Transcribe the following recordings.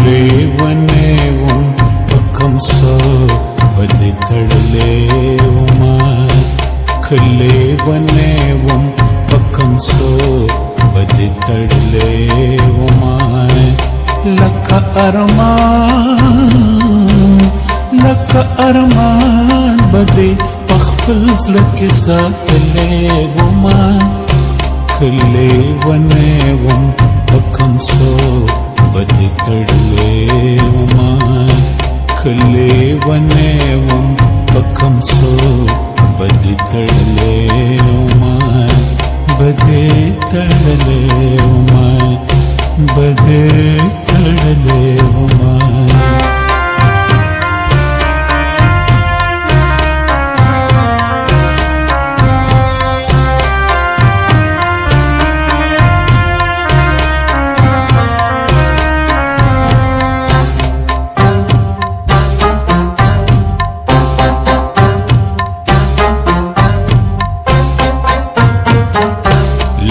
लेवनेवं पक्कं सो बदि तड़लेवुमा खलेवनेवं पक्कं सो बदि तड़लेवुमा लख अरमान बदि पख्पल लके सातलेवुमा खलेवनेवं पक्कं सो बदि तड़लेवुमा खलेवनेवं पक्कं सो बदि तड़लेवुमा बदि तड़लेवुमा बदि तड़लेवुमा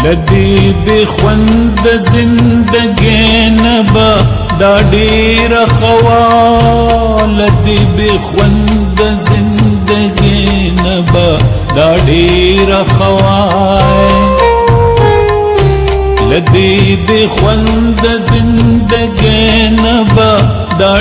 لدی بخوند زندگی نبا دا ډیر خوا لدی بخوند زندگی نبا دا ډیر خوا لدی بخوند زندگی نبا دا